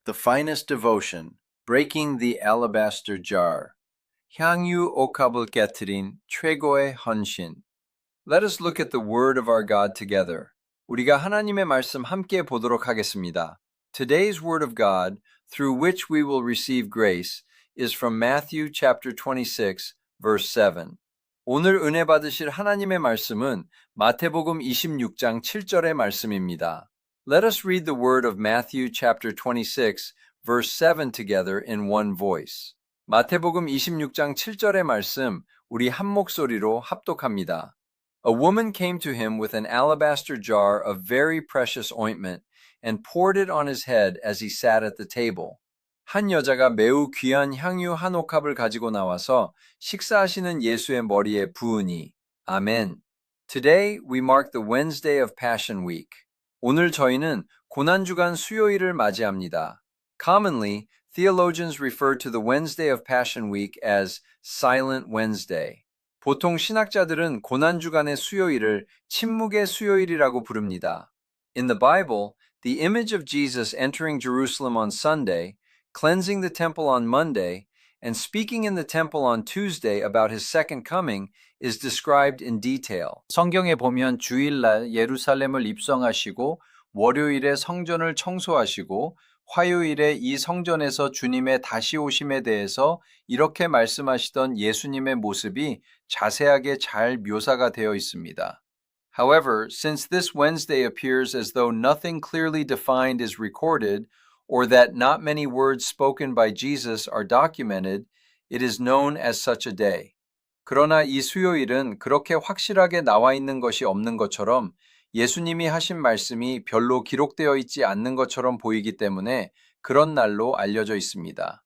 The finest devotion, breaking the alabaster jar. 향유 옥합을 깨트린 최고의 헌신. Let us look at the word of our God together. 우리가 하나님의 말씀 함께 보도록 하겠습니다. Today's word of God, through which we will receive grace, is from Matthew chapter 26, verse 7. 오늘 은혜 받으실 하나님의 말씀은 마태복음 26장 7절의 말씀입니다. Let us read the word of Matthew chapter 26, verse 7 together in one voice. 마태복음 26장 7절의 말씀, 우리 한 목소리로 합독합니다. A woman came to him with an alabaster jar of very precious ointment and poured it on his head as he sat at the table. 한 여자가 매우 귀한 향유 한 옥합을 가지고 나와서 식사하시는 예수의 머리에 부으니. 아멘. Today we mark the Wednesday of Passion Week. 오늘 저희는 고난주간 수요일을 맞이합니다. Commonly, theologians refer to the Wednesday of Passion Week as Silent Wednesday. 보통 신학자들은 고난주간의 수요일을 침묵의 수요일이라고 부릅니다. In the Bible, the image of Jesus entering Jerusalem on Sunday, cleansing the temple on Monday, and speaking in the temple on Tuesday about his second coming is described in detail. 성경에 보면 주일날 예루살렘을 입성하시고 월요일에 성전을 청소하시고 화요일에 이 성전에서 주님의 다시 오심에 대해서 이렇게 말씀하시던 예수님의 모습이 자세하게 잘 묘사가 되어 있습니다. However, since this Wednesday appears as though nothing clearly defined is recorded, or that not many words spoken by Jesus are documented, it is known as such a day. 그러나 이 수요일은 그렇게 확실하게 나와 있는 것이 없는 것처럼 예수님이 하신 말씀이 별로 기록되어 있지 않는 것처럼 보이기 때문에 그런 날로 알려져 있습니다.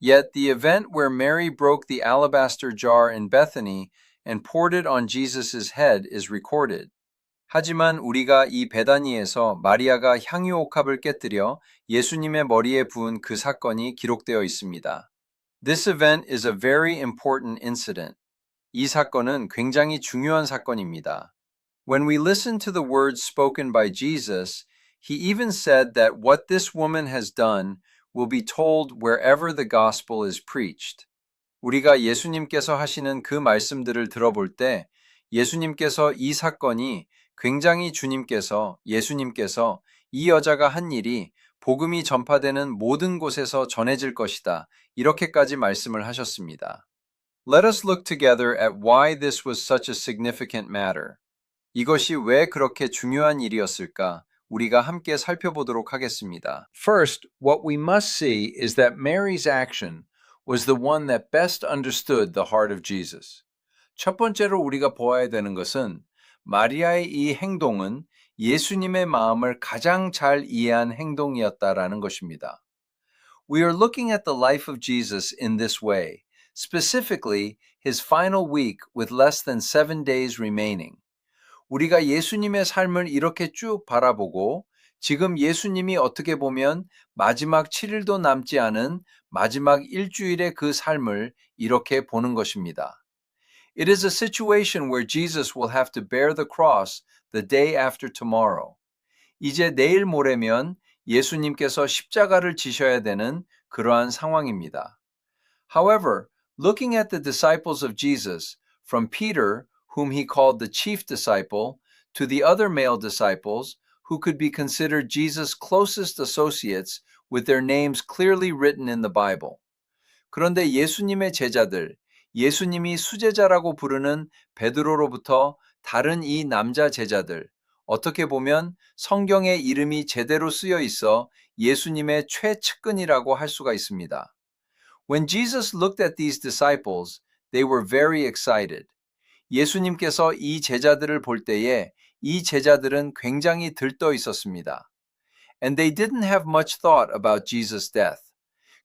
Yet the event where Mary broke the alabaster jar in Bethany and poured it on Jesus' head is recorded. 하지만 우리가 이 베다니에서 마리아가 향유 옥합을 깨뜨려 예수님의 머리에 부은 그 사건이 기록되어 있습니다. This event is a very important incident. 이 사건은 굉장히 중요한 사건입니다. When we listen to the words spoken by Jesus, he even said that what this woman has done will be told wherever the gospel is preached. 우리가 예수님께서 하시는 그 말씀들을 들어볼 때 예수님께서 이 사건이 굉장히 예수님께서 이 여자가 한 일이 복음이 전파되는 모든 곳에서 전해질 것이다. 이렇게까지 말씀을 하셨습니다. Let us look together at why this was such a significant matter. 이것이 왜 그렇게 중요한 일이었을까? 우리가 함께 살펴보도록 하겠습니다. First, what we must see is that Mary's action was the one that best understood the heart of Jesus. 첫 번째로 우리가 보아야 되는 것은 마리아의 이 행동은 예수님의 마음을 가장 잘 이해한 행동이었다라는 것입니다. We are looking at the life of Jesus in this way, specifically his final week with less than 7 days remaining. 우리가 예수님의 삶을 이렇게 쭉 바라보고 지금 예수님이 어떻게 보면 마지막 7일도 남지 않은 마지막 일주일의 그 삶을 이렇게 보는 것입니다. It is a situation where Jesus will have to bear the cross the day after tomorrow. 이제 내일 모레면 예수님께서 십자가를 지셔야 되는 그러한 상황입니다. However, looking at the disciples of Jesus, from Peter, whom he called the chief disciple, to the other male disciples, who could be considered Jesus' closest associates with their names clearly written in the Bible. 그런데 예수님의 제자들, 예수님이 수제자라고 부르는 베드로로부터 다른 이 남자 제자들, 어떻게 보면 성경에 이름이 제대로 쓰여 있어 예수님의 최측근이라고 할 수가 있습니다. When Jesus looked at these disciples, they were very excited. 예수님께서 이 제자들을 볼 때에 이 제자들은 굉장히 들떠 있었습니다. And they didn't have much thought about Jesus' death.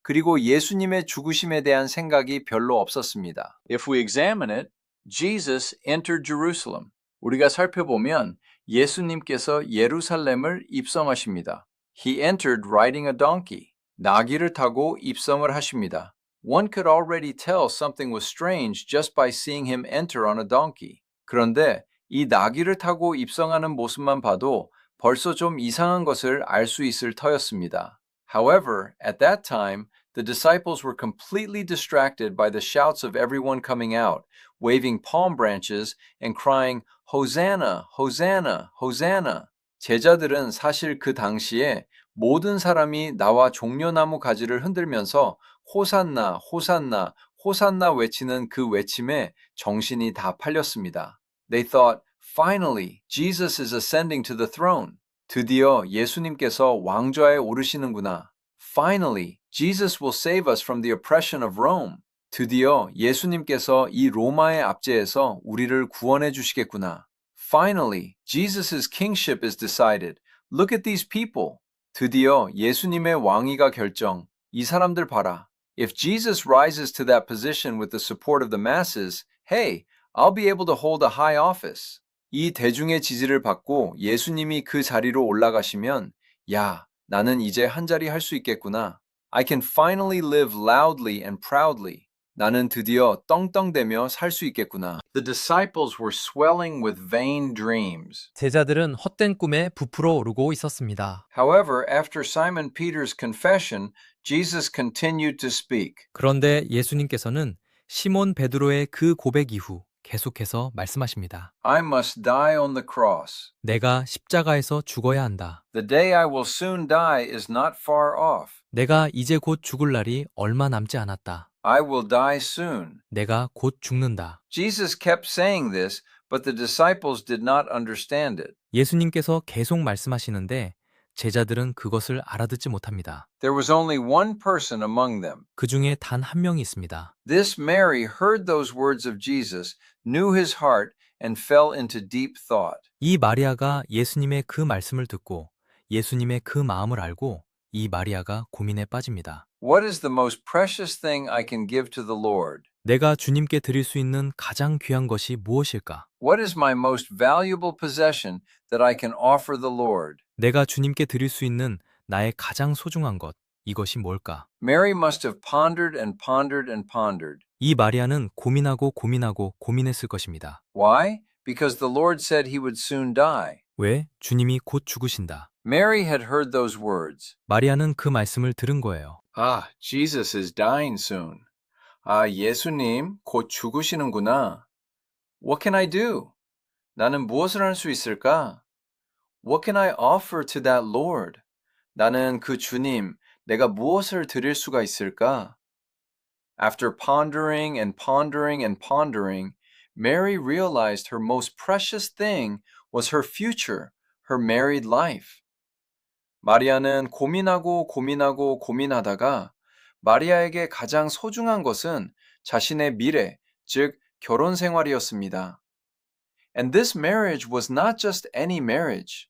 그리고 예수님의 죽으심에 대한 생각이 별로 없었습니다. If we examine it, Jesus entered Jerusalem. 우리가 살펴보면 예수님께서 예루살렘을 입성하십니다. He entered riding a donkey. 나귀를 타고 입성을 하십니다. One could already tell something was strange just by seeing him enter on a donkey. 그런데 이 나귀를 타고 입성하는 모습만 봐도 벌써 좀 이상한 것을 알 수 있을 터였습니다. However, at that time, the disciples were completely distracted by the shouts of everyone coming out, waving palm branches and crying, Hosanna, Hosanna, Hosanna. 제자들은 사실 그 당시에 모든 사람이 나와 종려나무 가지를 흔들면서 호산나, 호산나, 호산나 외치는 그 외침에 정신이 다 팔렸습니다. They thought, finally, Jesus is ascending to the throne. 드디어 예수님께서 왕좌에 오르시는구나. Finally, Jesus will save us from the oppression of Rome. 드디어 예수님께서 이 로마의 압제에서 우리를 구원해 주시겠구나. Finally, Jesus' kingship is decided. Look at these people. 드디어 예수님의 왕위가 결정. 이 사람들 봐라. If Jesus rises to that position with the support of the masses, hey, I'll be able to hold a high office. 이 대중의 지지를 받고 예수님이 그 자리로 올라가시면, 야, 나는 이제 한 자리 할 수 있겠구나. I can finally live loudly and proudly. 나는 드디어 떵떵대며 살 수 있겠구나. The disciples were swelling with vain dreams. 제자들은 헛된 꿈에 부풀어 오르고 있었습니다. However, after Simon Peter's confession, Jesus continued to speak. 그런데 예수님께서는 시몬 베드로의 그 고백 이후 계속해서 말씀하십니다. I must die on the cross. 내가 십자가에서 죽어야 한다. The day I will soon die is not far off. 내가 이제 곧 죽을 날이 얼마 남지 않았다. I will die soon. 내가 곧 죽는다. Jesus kept saying this, but the disciples did not understand it. 예수님께서 계속 말씀하시는데 제자들은 그것을 알아듣지 못합니다. There was only one person among them. 그 중에 단 한 명이 있습니다. This Mary heard those words of Jesus, knew his heart, and fell into deep thought. 이 마리아가 예수님의 그 말씀을 듣고 예수님의 그 마음을 알고 이 마리아가 고민에 빠집니다. What is the most precious thing I can give to the Lord? 내가 주님께 드릴 수 있는 가장 귀한 것이 무엇일까? What is my most valuable possession that I can offer the Lord? 내가 주님께 드릴 수 있는 나의 가장 소중한 것, 이것이 뭘까? Mary must have pondered and pondered and pondered. 이 마리아는 고민하고 고민하고 고민했을 것입니다. Why? Because the Lord said he would soon die. 왜? 주님이 곧 죽으신다. Mary had heard those words. 마리아는 그 말씀을 들은 거예요. Ah, Jesus is dying soon. 아, 예수님 곧 죽으시는구나. What can I do? 나는 무엇을 할 수 있을까? What can I offer to that Lord? 나는 그 주님, 내가 무엇을 드릴 수가 있을까? After pondering and pondering and pondering, Mary realized her most precious thing was her future, her married life. 마리아는 고민하고 고민하고 고민하다가 마리아에게 가장 소중한 것은 자신의 미래, 즉 결혼 생활이었습니다. And this marriage was not just any marriage.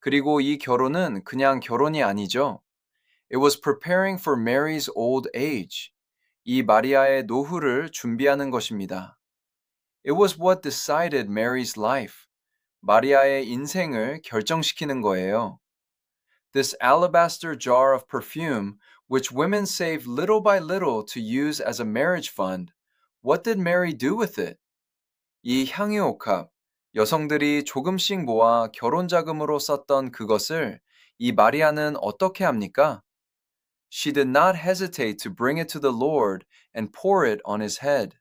그리고 이 결혼은 그냥 결혼이 아니죠. It was preparing for Mary's old age. 이 마리아의 노후를 준비하는 것입니다. It was what decided Mary's life. 마리아의 인생을 결정시키는 거예요. This alabaster jar of perfume, which women saved little by little to use as a marriage fund, what did Mary do with it? 이 향유옥합, 여성들이 조금씩 모아 결혼 자금으로 썼던 그것을 이 마리아는 어떻게 합니까? She did not hesitate to bring it to the Lord and pour it on his head.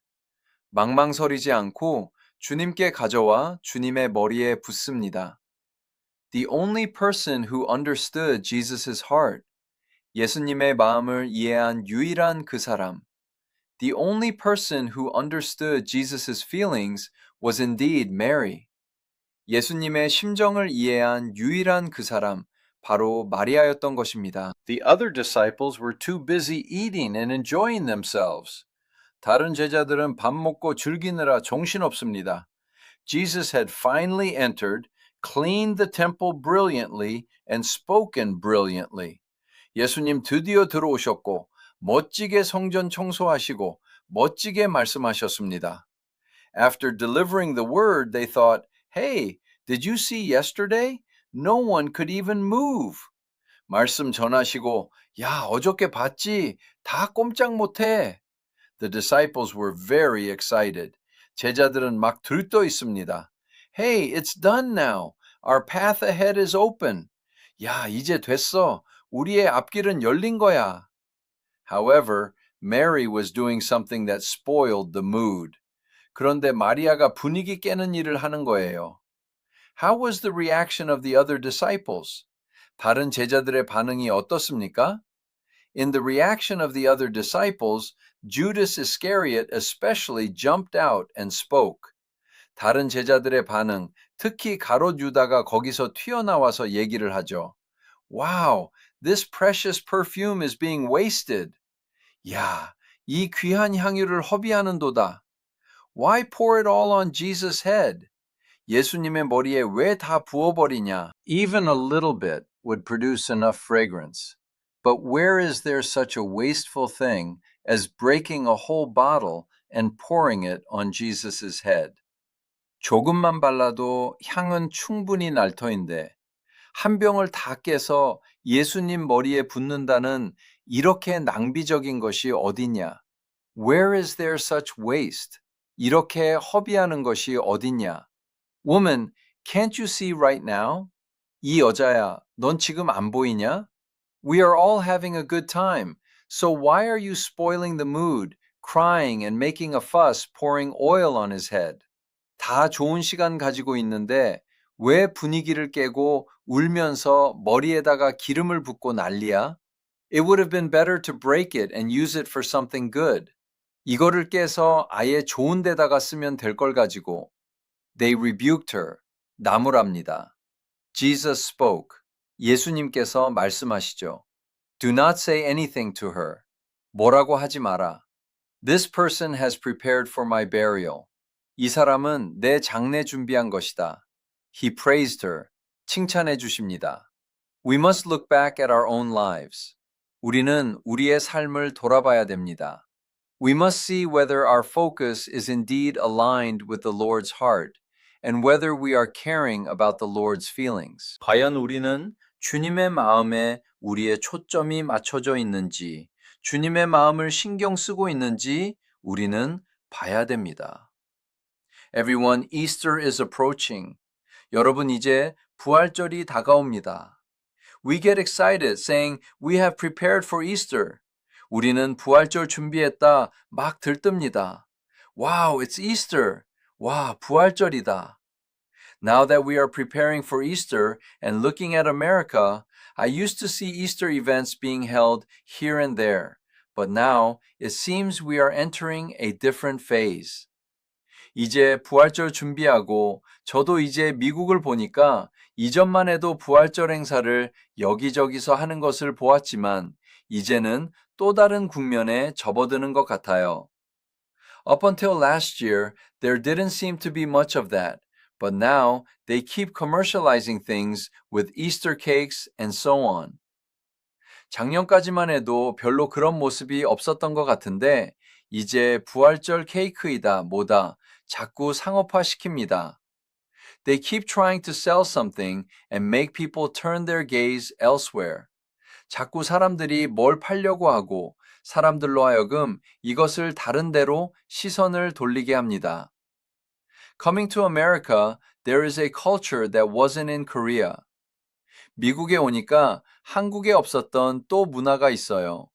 망망설이지 않고 주님께 가져와 주님의 머리에 붓습니다. The only person who understood Jesus' heart. 예수님의 마음을 이해한 유일한 그 사람. The only person who understood Jesus' feelings was indeed Mary. 예수님의 심정을 이해한 유일한 그 사람, 바로 마리아였던 것입니다. The other disciples were too busy eating and enjoying themselves. 다른 제자들은 밥 먹고 즐기느라 정신없습니다. Jesus had finally entered, cleaned the temple brilliantly, and spoken brilliantly. 예수님 드디어 들어오셨고 멋지게 성전 청소하시고 멋지게 말씀하셨습니다. After delivering the word, they thought, hey, did you see yesterday? No one could even move. 말씀 전하시고, 야, 어저께 봤지? 다 꼼짝 못해. The disciples were very excited. 제자들은 막 들떠 있습니다. Hey, it's done now. Our path ahead is open. 야, 이제 됐어. 우리의 앞길은 열린 거야. However, Mary was doing something that spoiled the mood. 그런데 마리아가 분위기 깨는 일을 하는 거예요. How was the reaction of the other disciples? 다른 제자들의 반응이 어떻습니까? In the reaction of the other disciples, Judas Iscariot especially jumped out and spoke. 다른 제자들의 반응, 특히 가롯 유다가 거기서 튀어나와서 얘기를 하죠. Wow, this precious perfume is being wasted. 야, 이 귀한 향유를 허비하는도다. Why pour it all on Jesus' head? 예수님의 머리에 왜 다 부어버리냐? Even a little bit would produce enough fragrance. But where is there such a wasteful thing as breaking a whole bottle and pouring it on Jesus' head? 조금만 발라도 향은 충분히 날 터인데 한 병을 다 깨서 예수님 머리에 붓는다는 이렇게 낭비적인 것이 어디냐? Where is there such waste? 이렇게 허비하는 것이 어디냐? Woman, can't you see right now? 이 여자야, 넌 지금 안 보이냐? We are all having a good time, so why are you spoiling the mood, crying and making a fuss, pouring oil on his head? 다 좋은 시간 가지고 있는데 왜 분위기를 깨고 울면서 머리에다가 기름을 붓고 난리야? It would have been better to break it and use it for something good. 이거를 깨서 아예 좋은 데다가 쓰면 될 걸 가지고. They rebuked her. 나무랍니다. Jesus spoke. 예수님께서 말씀하시죠. Do not say anything to her. 뭐라고 하지 마라. This person has prepared for my burial. 이 사람은 내 장례 준비한 것이다. He praised her. 칭찬해 주십니다. We must look back at our own lives. 우리는 우리의 삶을 돌아봐야 됩니다. We must see whether our focus is indeed aligned with the Lord's heart and whether we are caring about the Lord's feelings. 과연 우리는 주님의 마음에 우리의 초점이 맞춰져 있는지, 주님의 마음을 신경 쓰고 있는지 우리는 봐야 됩니다. Everyone, Easter is approaching. 여러분 이제 부활절이 다가옵니다. We get excited saying we have prepared for Easter. 우리는 부활절 준비했다 막 들뜹니다. Wow, it's Easter. 와, 부활절이다. Now that we are preparing for Easter and looking at America, I used to see Easter events being held here and there, but now it seems we are entering a different phase. 이제 부활절 준비하고 저도 이제 미국을 보니까 이전만 해도 부활절 행사를 여기저기서 하는 것을 보았지만 이제는 또 다른 국면에 접어드는 것 같아요. Up until last year, there didn't seem to be much of that, but now they keep commercializing things with Easter cakes and so on. 작년까지만 해도 별로 그런 모습이 없었던 것 같은데 이제 부활절 케이크이다 뭐다 자꾸 상업화 시킵니다. They keep trying to sell something and make people turn their gaze elsewhere. 자꾸 사람들이 뭘 팔려고 하고 사람들로 하여금 이것을 다른 데로 시선을 돌리게 합니다. Coming to America, there is a culture that wasn't in Korea. 미국에 오니까 한국에 없었던 또 문화가 있어요.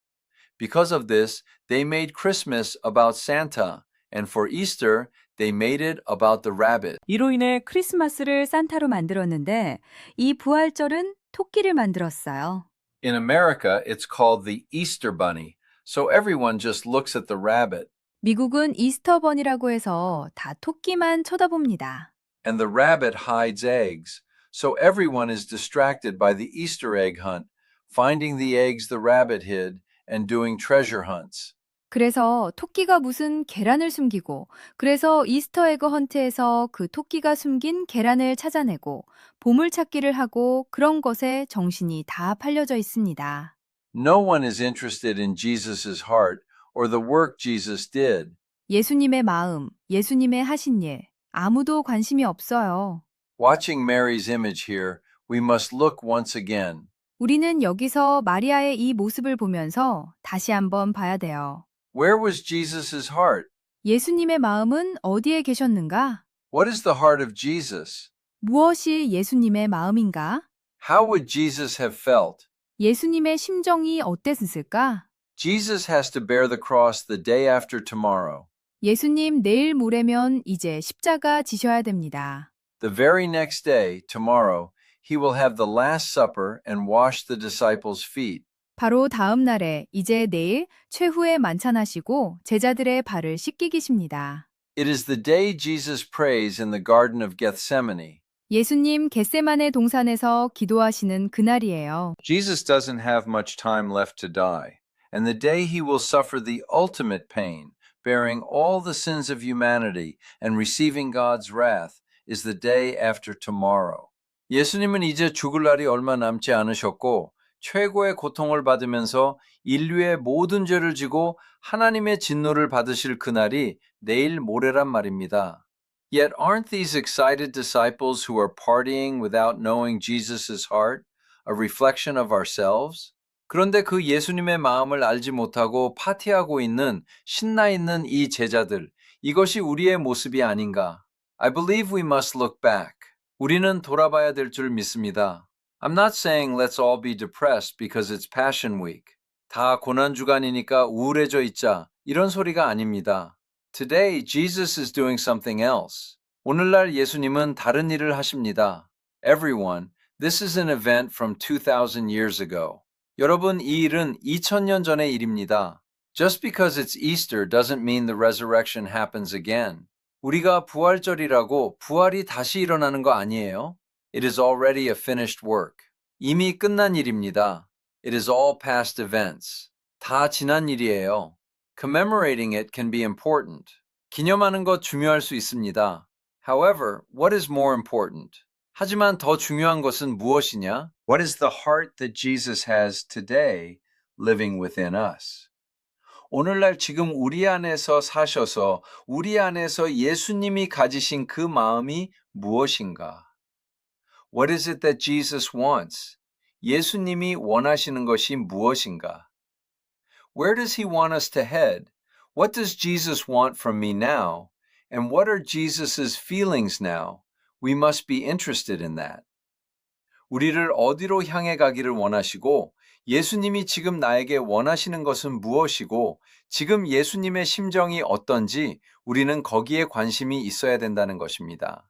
Because of this, they made Christmas about Santa, and for Easter, they made it about the rabbit. 이로 인해 크리스마스를 산타로 만들었는데 이 부활절은 토끼를 만들었어요. In America, it's called the Easter Bunny, so everyone just looks at the rabbit. 미국은 이스터 버니라고 해서 다 토끼만 쳐다봅니다. And the rabbit hides eggs, so everyone is distracted by the Easter egg hunt, finding the eggs the rabbit hid and doing treasure hunts. 그래서 토끼가 무슨 계란을 숨기고 그래서 이스터 에그 헌트에서 그 토끼가 숨긴 계란을 찾아내고 보물찾기를 하고 그런 것에 정신이 다 팔려져 있습니다. No one is interested in Jesus' heart or the work Jesus did. 예수님의 마음, 예수님의 하신 일, 아무도 관심이 없어요. Watching Mary's image here, we must look once again. 우리는 여기서 마리아의 이 모습을 보면서 다시 한번 봐야 돼요. Where was Jesus' heart? 예수님의 마음은 어디에 계셨는가? What is the heart of Jesus? 무엇이 예수님의 마음인가? How would Jesus have felt? 예수님의 심정이 어땠을까? Jesus has to bear the cross the day after tomorrow. 예수님 내일 모레면 이제 십자가 지셔야 됩니다. The very next day, tomorrow, he will have the Last Supper and wash the disciples' feet. 바로 다음 날에 이제 내일 최후의 만찬하시고 제자들의 발을 씻기기십니다. It is the day Jesus prays in the Garden of Gethsemane. 예수님 겟세마네 동산에서 기도하시는 그날이에요. Jesus doesn't have much time left to die, and the day he will suffer the ultimate pain, bearing all the sins of humanity and receiving God's wrath, is the day after tomorrow. 예수님은 이제 죽을 날이 얼마 남지 않으셨고 최고의 고통을 받으면서 인류의 모든 죄를 지고 하나님의 진노를 받으실 그날이 내일 모레란 말입니다. Yet aren't these excited disciples who are partying without knowing Jesus' heart a reflection of ourselves? 그런데 그 예수님의 마음을 알지 못하고 파티하고 있는 신나 있는 이 제자들, 이것이 우리의 모습이 아닌가? I believe we must look back. 우리는 돌아봐야 될 줄 믿습니다. I'm not saying let's all be depressed because it's Passion Week. 다 고난 주간이니까 우울해져 있자. 이런 소리가 아닙니다. Today, Jesus is doing something else. 오늘날 예수님은 다른 일을 하십니다. Everyone, this is an event from 2000 years ago. 여러분, 이 일은 2000년 전의 일입니다. Just because it's Easter doesn't mean the resurrection happens again. 우리가 부활절이라고 부활이 다시 일어나는 거 아니에요? It is already a finished work. 이미 끝난 일입니다. It is all past events. 다 지난 일이에요. Commemorating it can be important. 기념하는 것 중요할 수 있습니다. However, what is more important? 하지만 더 중요한 것은 무엇이냐? What is the heart that Jesus has today living within us? 오늘날 지금 우리 안에서 사셔서 우리 안에서 예수님이 가지신 그 마음이 무엇인가? What is it that Jesus wants? 예수님이 원하시는 것이 무엇인가? Where does he want us to head? What does Jesus want from me now? And what are Jesus's feelings now? We must be interested in that. 우리를 어디로 향해 가기를 원하시고 예수님이 지금 나에게 원하시는 것은 무엇이고 지금 예수님의 심정이 어떤지 우리는 거기에 관심이 있어야 된다는 것입니다.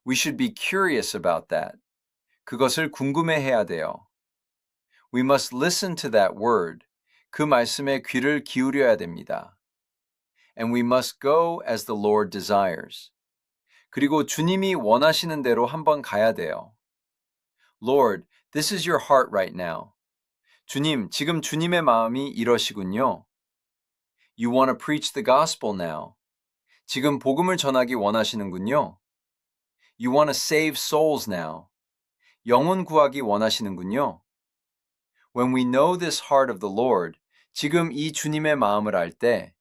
We should be curious about that. 그것을 궁금해해야 돼요. We must listen to that word. 그 말씀에 귀를 기울여야 됩니다. And we must go as the Lord desires. 그리고 주님이 원하시는 대로 한번 가야 돼요. Lord, this is your heart right now. 주님, 지금 주님의 마음이 이러시군요. You want to preach the gospel now. 지금 복음을 전하기 원하시는군요. You want to save souls now. 영혼 구하기 원하시는군요. When we know this heart of the Lord, 지금 이 주님의 마음을 알 때,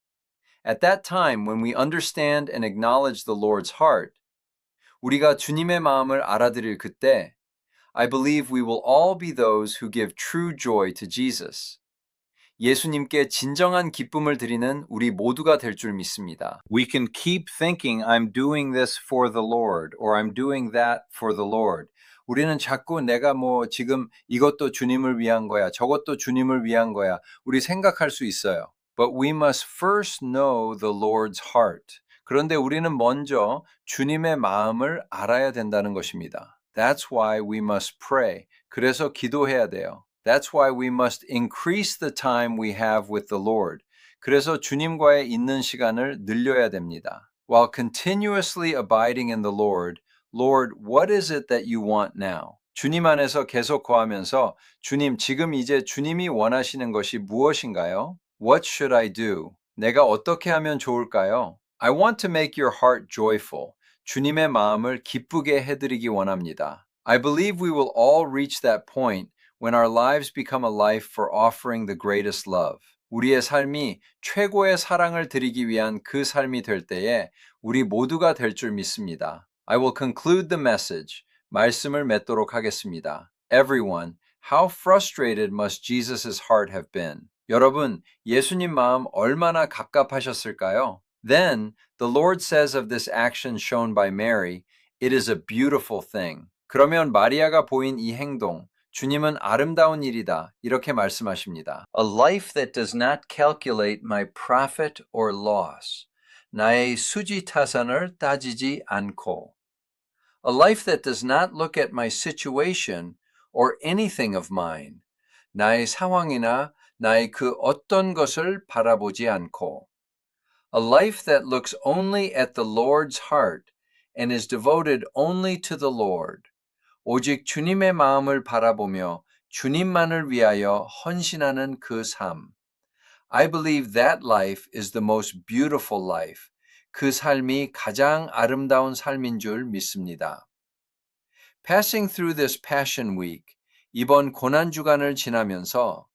at that time when we understand and acknowledge the Lord's heart, 우리가 주님의 마음을 알아들일 그때, I believe we will all be those who give true joy to Jesus. 예수님께 진정한 기쁨을 드리는 우리 모두가 될 줄 믿습니다. We can keep thinking I'm doing this for the Lord or I'm doing that for the Lord. 우리는 자꾸 내가 지금 이것도 주님을 위한 거야, 저것도 주님을 위한 거야. 우리 생각할 수 있어요. But we must first know the Lord's heart. 그런데 우리는 먼저 주님의 마음을 알아야 된다는 것입니다. That's why we must pray. 그래서 기도해야 돼요. That's why we must increase the time we have with the Lord. 그래서 주님과의 있는 시간을 늘려야 됩니다. While continuously abiding in the Lord, Lord, what is it that you want now? 주님 안에서 계속 거하면서 주님, 지금 이제 주님이 원하시는 것이 무엇인가요? What should I do? 내가 어떻게 하면 좋을까요? I want to make your heart joyful. 주님의 마음을 기쁘게 해드리기 원합니다. I believe we will all reach that point when our lives become a life for offering the greatest love. 우리의 삶이 최고의 사랑을 드리기 위한 그 삶이 될 때에 우리 모두가 될 줄 믿습니다. I will conclude the message. 말씀을 맺도록 하겠습니다. Everyone, how frustrated must Jesus' heart have been? 여러분, 예수님 마음 얼마나 갑갑하셨을까요? Then, the Lord says of this action shown by Mary, it is a beautiful thing. 그러면 마리아가 보인 이 행동, 주님은 아름다운 일이다. 이렇게 말씀하십니다. A life that does not calculate my profit or loss. 나의 수지타산을 따지지 않고. A life that does not look at my situation or anything of mine. 나의 상황이나 나의 그 어떤 것을 바라보지 않고. A life that looks only at the Lord's heart and is devoted only to the Lord. 오직 주님의 마음을 바라보며 주님만을 위하여 헌신하는 그 삶. I believe that life is the most beautiful life. 그 삶이 가장 아름다운 삶인 줄 믿습니다. Passing through this Passion Week, 이번 고난 주간을 지나면서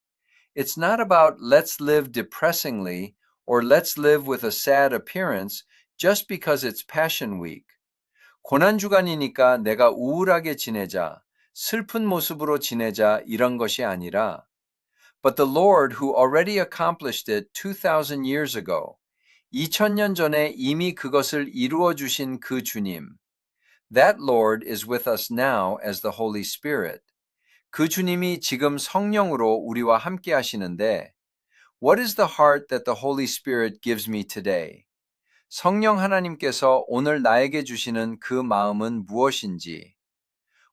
It's not about let's live depressingly or let's live with a sad appearance just because it's Passion Week. 고난 주간이니까 내가 우울하게 지내자, 슬픈 모습으로 지내자 이런 것이 아니라 But the Lord who already accomplished it 2,000 years ago, 2000년 전에 이미 그것을 이루어 주신 그 주님. That Lord is with us now as the Holy Spirit. 그 주님이 지금 성령으로 우리와 함께 하시는데 What is the heart that the Holy Spirit gives me today? 성령 하나님께서 오늘 나에게 주시는 그 마음은 무엇인지.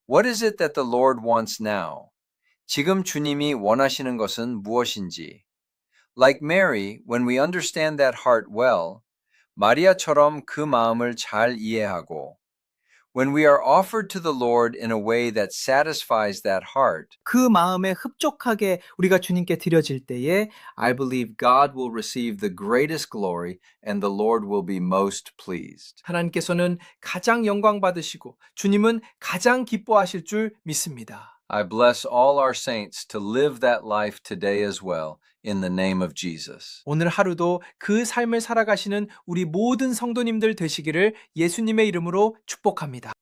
What is it that the Lord wants now? 지금 주님이 원하시는 것은 무엇인지. Like Mary, when we understand that heart well, 마리아처럼 그 마음을 잘 이해하고 When we are offered to the Lord in a way that satisfies that heart, 그 마음에 흡족하게 우리가 주님께 드려질 때에 I believe God will receive the greatest glory and the Lord will be most pleased. 하나님께서는 가장 영광 받으시고 주님은 가장 기뻐하실 줄 믿습니다. I bless all our saints to live that life today as well in the name of Jesus. 오늘 하루도 그 삶을 살아가시는 우리 모든 성도님들 되시기를 예수님의 이름으로 축복합니다.